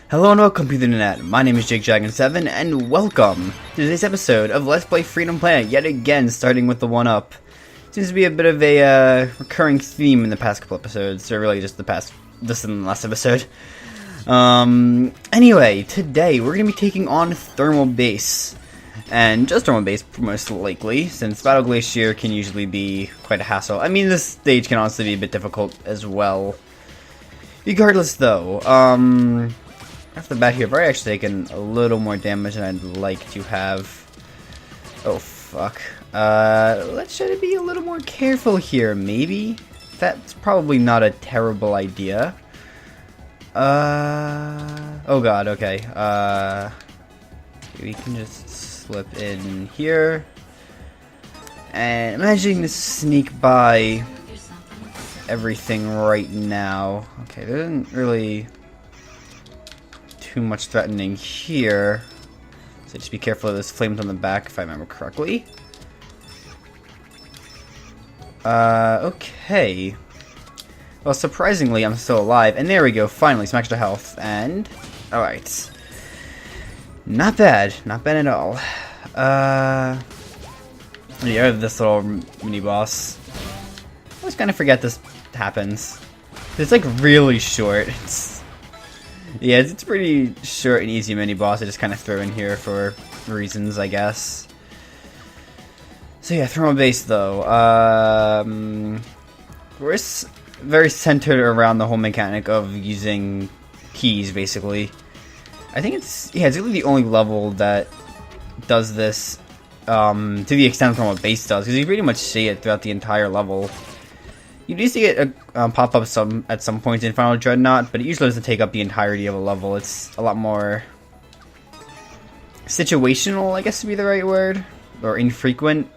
Hello and welcome to the internet. My name is JakeDragon7 and welcome to today's episode of Let's Play Freedom Planet, yet again starting with the 1-up. Seems to be a bit of a recurring theme in the past couple episodes, or really just this and the last episode. Anyway, today we're going to be taking on Thermal Base. And just Thermal Base, most likely, since Battle Glacier can usually be quite a hassle. I mean, this stage can honestly be a bit difficult as well. Regardless though, off the bat here, I've already actually taken a little more damage than I'd like to have. Oh, fuck. Let's try to be a little more careful here, maybe? That's probably not a terrible idea. Oh god, okay. We can just slip in here. And imagining to sneak by everything right now. Okay, there isn't really too much threatening here, so just be careful of those flames on the back if I remember correctly. Okay. Well, surprisingly, I'm still alive, and there we go, finally, some extra health, and alright. Not bad at all. Yeah, this little mini-boss. I always kind of forget this happens. It's like really short. Yeah, it's pretty short and easy mini-boss. I just kind of throw in here for reasons, I guess. So yeah, Thermal Base though. We're very centered around the whole mechanic of using keys, basically. I think it's really the only level that does this to the extent Thermal Base does, because you pretty much see it throughout the entire level. You do see it pop up at some point in Final Dreadnought, but it usually doesn't take up the entirety of a level. It's a lot more situational, I guess would be the right word, or infrequent.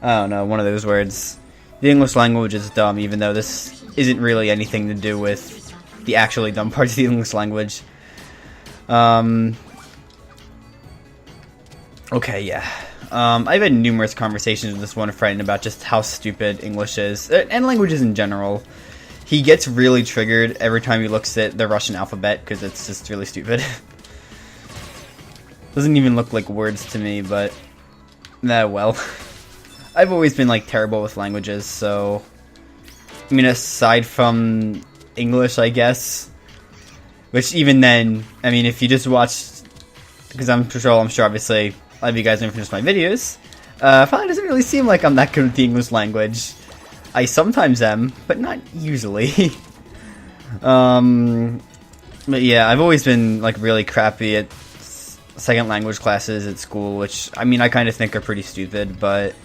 I don't know, one of those words. The English language is dumb, even though this isn't really anything to do with the actually dumb parts of the English language. Okay, yeah. I've had numerous conversations with this one friend about just how stupid English is, and languages in general. He gets really triggered every time he looks at the Russian alphabet, because it's just really stupid. Doesn't even look like words to me, but well. I've always been, like, terrible with languages, so I mean, aside from English, I guess, which even then, I mean, if you just watch, because I'm sure obviously a lot of you guys don't finish my videos, probably doesn't really seem like I'm that good with the English language. I sometimes am, but not usually. But yeah, I've always been like really crappy at second language classes at school, which I mean I kind of think are pretty stupid, but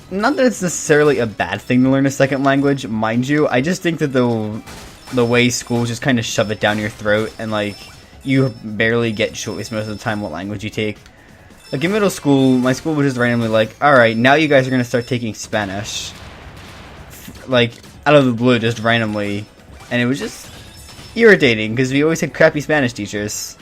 not that it's necessarily a bad thing to learn a second language, mind you. I just think that the way schools just kind of shove it down your throat, and like you barely get choice most of the time what language you take. Like in middle school, my school was just randomly like, alright, now you guys are going to start taking Spanish. Like, out of the blue, just randomly. And it was just irritating, because we always had crappy Spanish teachers.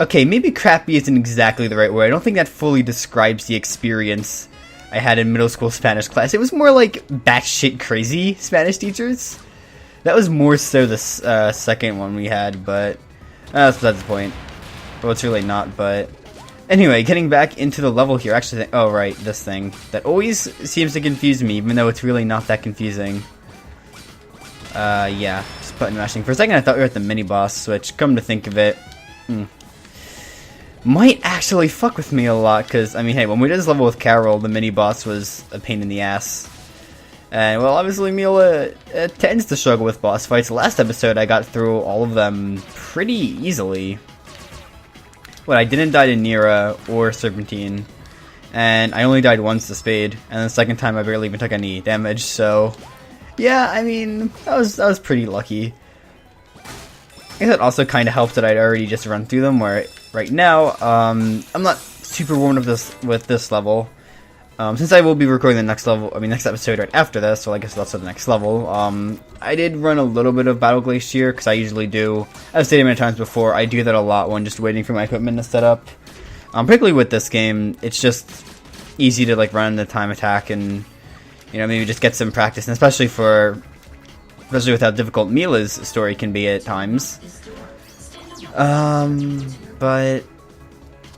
Okay, maybe crappy isn't exactly the right word. I don't think that fully describes the experience I had in middle school Spanish class. It was more like batshit crazy Spanish teachers. That was more so the second one we had, but that's the point. Well, it's really not, but anyway, getting back into the level here. Actually, oh right, this thing that always seems to confuse me, even though it's really not that confusing. Yeah, just button mashing. For a second, I thought we were at the mini boss, which, come to think of it, might actually fuck with me a lot. Because I mean, hey, when we did this level with Carol, the mini boss was a pain in the ass. And, well, obviously Milla tends to struggle with boss fights. Last episode, I got through all of them pretty easily. Well, I didn't die to Nira or Serpentine, and I only died once to Spade, and the second time I barely even took any damage, so yeah, I mean, that was pretty lucky. I guess it also kind of helped that I'd already just run through them, where right now, I'm not super warm with this level. Since I will be recording the next episode right after this, so I guess that's the next level, I did run a little bit of Battle Glacier, because I usually do. I've stated many times before, I do that a lot when just waiting for my equipment to set up. Particularly with this game, it's just easy to like run the time attack and, you know, maybe just get some practice, and especially for especially with how difficult Milla's story can be at times. But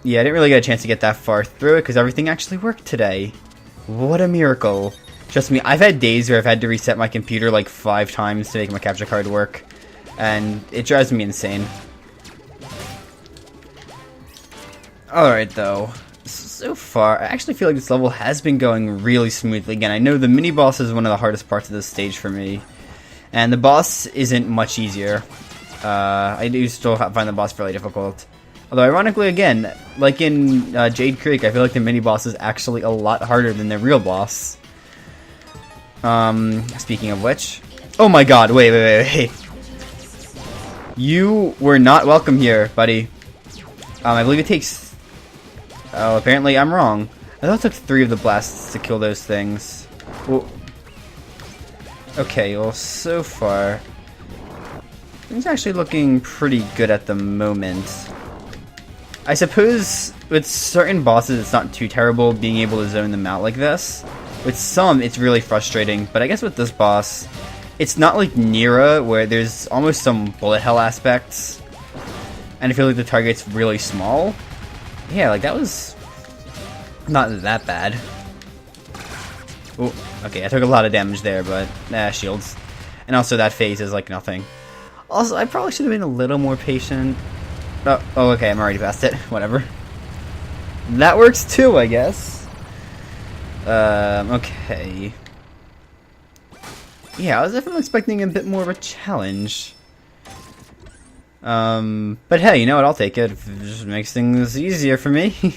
yeah, I didn't really get a chance to get that far through it because everything actually worked today. What a miracle. Trust me, I've had days where I've had to reset my computer like 5 times to make my capture card work, and it drives me insane. Alright though, so far, I actually feel like this level has been going really smoothly. Again, I know the mini-boss is one of the hardest parts of this stage for me, and the boss isn't much easier. I do still find the boss fairly difficult. Although, ironically, again, like in Jade Creek, I feel like the mini-boss is actually a lot harder than the real boss. Speaking of which... Oh my god, wait. You were not welcome here, buddy. I believe it takes... Oh, apparently I'm wrong. I thought it took 3 of the blasts to kill those things. Well, okay, well, so far... It's actually looking pretty good at the moment. I suppose with certain bosses it's not too terrible being able to zone them out like this. With some it's really frustrating, but I guess with this boss, it's not like Nira where there's almost some bullet hell aspects. And I feel like the target's really small. Yeah, like that was not that bad. Oh, okay, I took a lot of damage there, but shields. And also that phase is like nothing. Also, I probably should have been a little more patient. Oh, okay, I'm already past it. Whatever. That works too, I guess. Okay. Yeah, I was definitely expecting a bit more of a challenge. But hey, you know what? I'll take it. If it just makes things easier for me.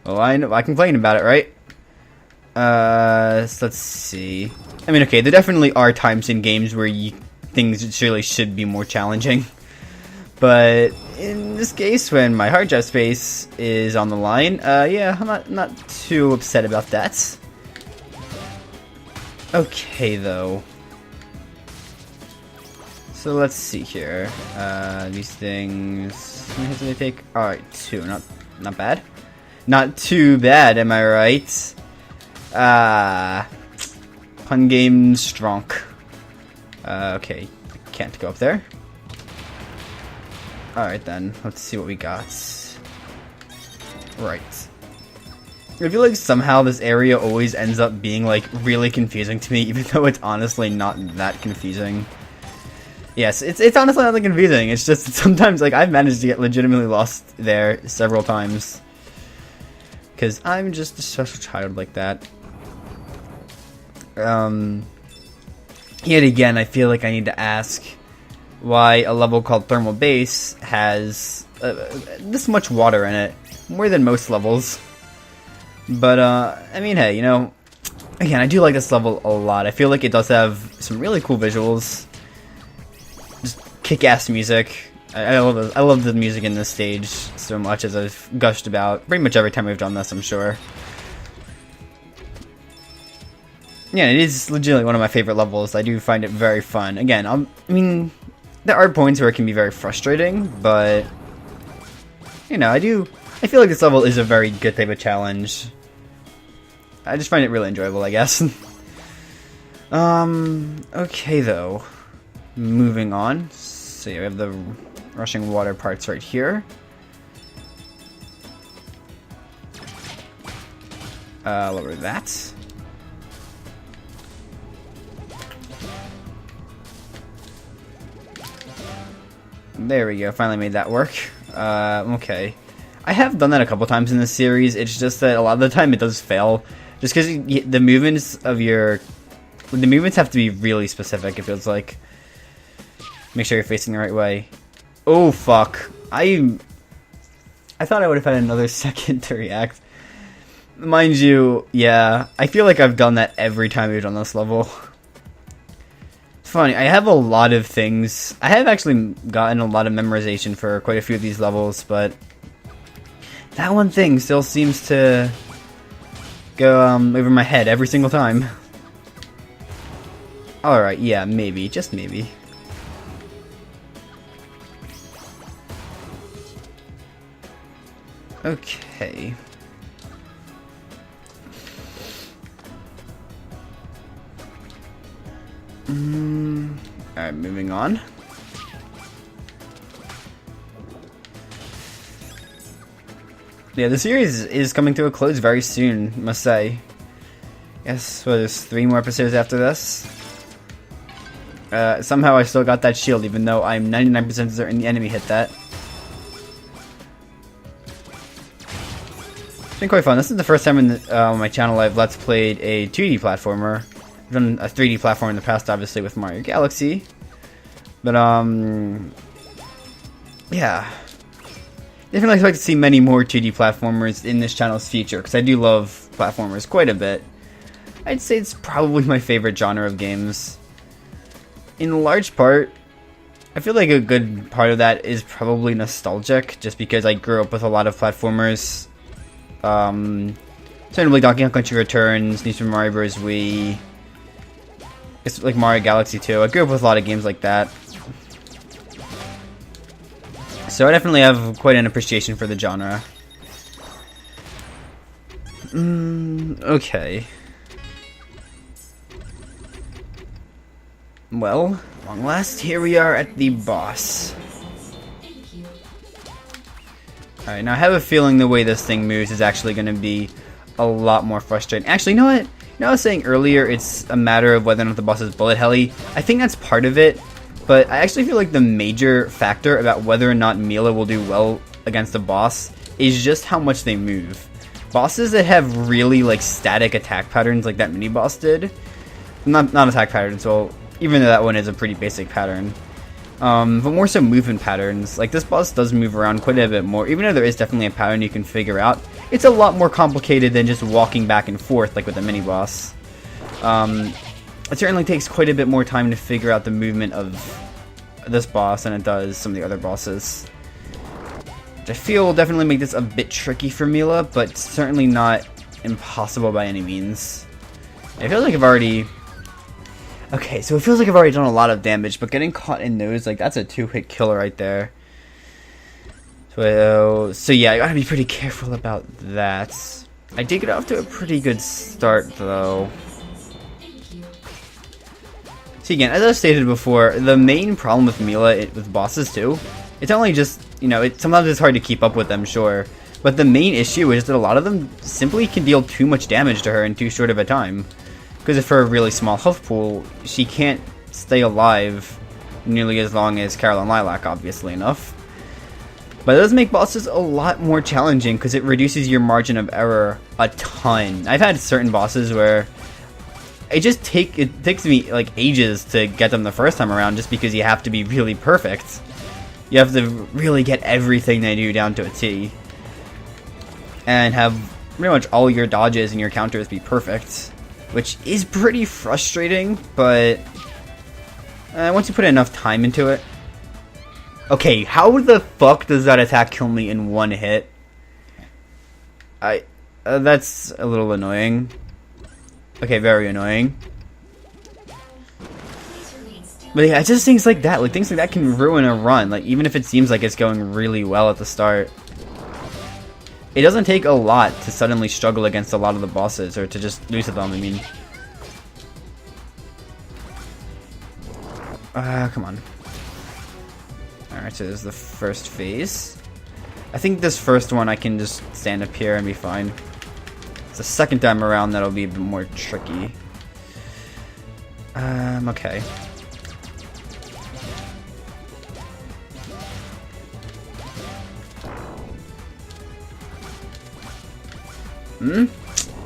Well, I know I complain about it, right? So let's see. I mean, okay, there definitely are times in games where things really should be more challenging. But in this case, when my hard drive space is on the line, yeah, I'm not too upset about that. Okay, though. So let's see here. These things. How many hits do they take? Alright, 2. Not bad. Not too bad, am I right? Pun game strong. Okay, can't go up there. Alright then, let's see what we got. Right. I feel like somehow this area always ends up being like really confusing to me, even though it's honestly not that confusing. Yes, it's honestly not that confusing, it's just sometimes like I've managed to get legitimately lost there several times. Because I'm just a special child like that. Yet again, I feel like I need to ask why a level called Thermal Base has this much water in it. More than most levels. But, I mean, hey, you know, again, I do like this level a lot. I feel like it does have some really cool visuals. Just kick-ass music. I love the music in this stage so much, as I've gushed about pretty much every time we've done this, I'm sure. Yeah, it is legitimately one of my favorite levels. I do find it very fun. Again, I mean, there are points where it can be very frustrating, but, you know, I feel like this level is a very good type of challenge. I just find it really enjoyable, I guess. Okay, though. Moving on. So yeah, we have the rushing water parts right here. Lower that. There we go, finally made that work. Okay. I have done that a couple times in this series, it's just that a lot of the time it does fail. Just because the movements of the movements have to be really specific, it feels like. Make sure you're facing the right way. Oh, fuck. I thought I would have had another second to react. Mind you, yeah, I feel like I've done that every time we've done this level. It's funny, I have a lot of things. I have actually gotten a lot of memorization for quite a few of these levels, but that one thing still seems to go over my head every single time. Alright, yeah, maybe, just maybe. Okay. Alright, moving on. Yeah, the series is coming to a close very soon, must say. Yes, well, there's 3 more episodes after this. Somehow I still got that shield, even though I'm 99% certain the enemy hit that. It's been quite fun. This is the first time in my channel I've Let's Played a 2D platformer. I've done a 3D platform in the past, obviously, with Mario Galaxy. But, yeah. Definitely expect to see many more 2D platformers in this channel's future, because I do love platformers quite a bit. I'd say it's probably my favorite genre of games. In large part, I feel like a good part of that is probably nostalgic, just because I grew up with a lot of platformers. Certainly Donkey Kong Country Returns, New Super Mario Bros. Wii. It's like Mario Galaxy 2. I grew up with a lot of games like that. So I definitely have quite an appreciation for the genre. Okay. Well, long last, here we are at the boss. Alright, now I have a feeling the way this thing moves is actually going to be a lot more frustrating. Actually, you know what? You know, I was saying earlier it's a matter of whether or not the boss is bullet helly. I think that's part of it, but I actually feel like the major factor about whether or not Milla will do well against the boss is just how much they move. Bosses that have really like static attack patterns like that mini boss did, not attack patterns, well, even though that one is a pretty basic pattern, but more so movement patterns. Like, this boss does move around quite a bit more, even though there is definitely a pattern you can figure out. It's a lot more complicated than just walking back and forth like with a mini boss. It certainly takes quite a bit more time to figure out the movement of this boss than it does some of the other bosses, which I feel will definitely make this a bit tricky for Milla, but certainly not impossible by any means. I feel like I've already... Okay, so it feels like I've already done a lot of damage, but getting caught in those, like, that's a 2-hit killer right there. So yeah, I gotta be pretty careful about that. I did get off to a pretty good start, though. See, again, as I stated before, the main problem with Milla, with bosses too, it's not only just, you know, sometimes it's hard to keep up with them, sure, but the main issue is that a lot of them simply can deal too much damage to her in too short of a time. Because of her really small health pool, she can't stay alive nearly as long as Carol and Lilac, obviously enough. But it does make bosses a lot more challenging because it reduces your margin of error a ton. I've had certain bosses where it takes me like ages to get them the first time around, just because you have to be really perfect. You have to really get everything they do down to a T, and have pretty much all your dodges and your counters be perfect, which is pretty frustrating, but once you put enough time into it... Okay, how the fuck does that attack kill me in one hit? That's a little annoying. Okay, very annoying. But yeah, just things like that. Like, things like that can ruin a run. Like, even if it seems like it's going really well at the start. It doesn't take a lot to suddenly struggle against a lot of the bosses, or to just lose to them, I mean. Come on. Alright, so this is the first phase. I think this first one I can just stand up here and be fine. It's the second time around that'll be a bit more tricky. Okay.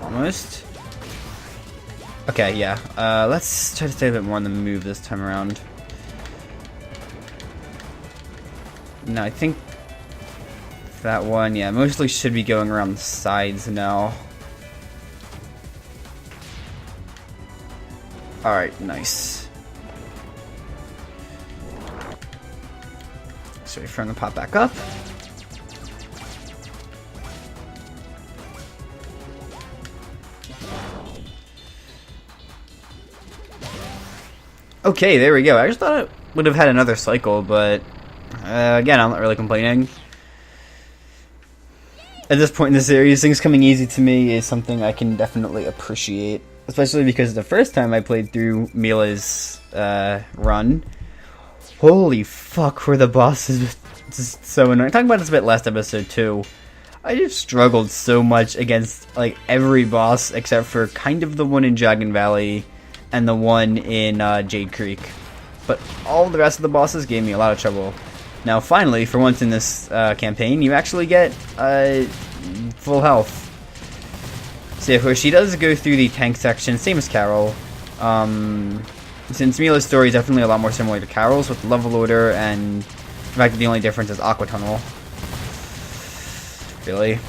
Almost. Okay, yeah. Let's try to stay a bit more on the move this time around. No, I think that one, yeah, mostly should be going around the sides now. Alright, nice. So wait for him to pop back up. Okay, there we go. I just thought it would have had another cycle, but again, I'm not really complaining. At this point in the series, things coming easy to me is something I can definitely appreciate. Especially because the first time I played through Milla's run, Holy fuck, were the bosses just so annoying. Talking about this a bit last episode too. I just struggled so much against like every boss except for kind of the one in Dragon Valley and the one in Jade Creek. But all the rest of the bosses gave me a lot of trouble. Now finally, for once in this campaign, you actually get full health. So of course she does go through the tank section, same as Carol. Since Milla's story is definitely a lot more similar to Carol's with level order and the fact that the only difference is Aqua Tunnel. Really?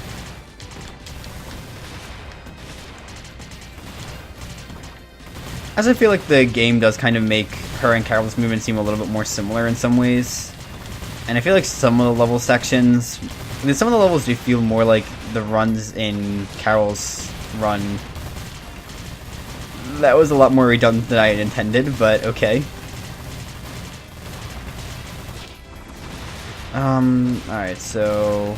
As I feel like the game does kind of make her and Carol's movements seem a little bit more similar in some ways. And I feel like some of the level sections, some of the levels do feel more like the runs in Carol's run. That was a lot more redundant than I had intended, but okay. Alright, so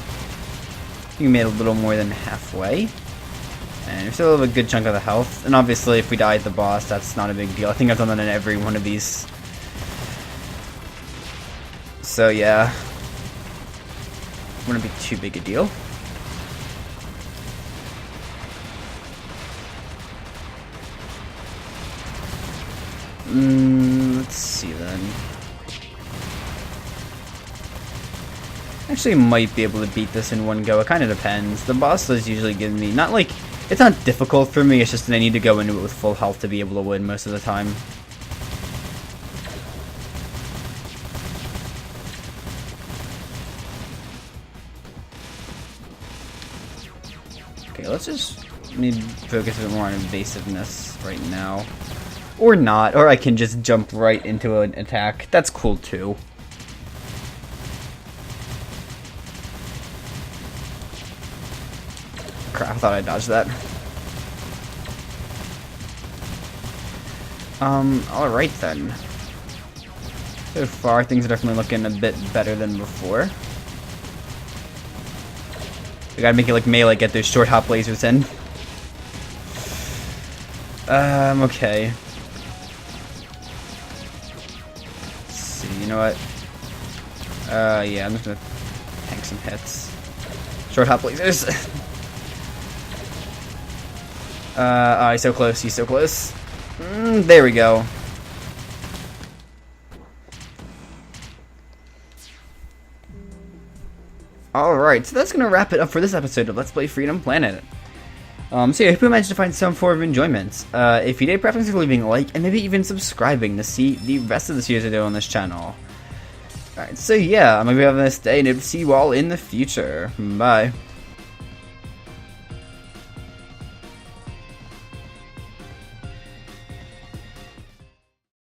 you made a little more than halfway. And we still have a good chunk of the health. And obviously if we die at the boss, that's not a big deal. I think I've done that in every one of these. So yeah. Wouldn't be too big a deal. Let's see then. Actually might be able to beat this in one go. It kind of depends. The boss does usually give me, not like, it's not difficult for me, it's just that I need to go into it with full health to be able to win most of the time. Okay, let's just maybe focus a bit more on evasiveness right now. Or not, or I can just jump right into an attack. That's cool too. Crap, I thought I dodged that. Alright then. So far, things are definitely looking a bit better than before. We gotta make it like Melee, get those short hop lasers in. Okay. Let's see, you know what? Yeah, I'm just gonna tank some hits. Short hop lasers. Oh, he's so close, he's so close. There we go. Alright, so that's gonna wrap it up for this episode of Let's Play Freedom Planet. So yeah, I hope you managed to find some form of enjoyment. If you did, preference for leaving a like and maybe even subscribing to see the rest of the series I do on this channel. Alright, so yeah, I'm gonna be having this day and hope to see you all in the future. Bye.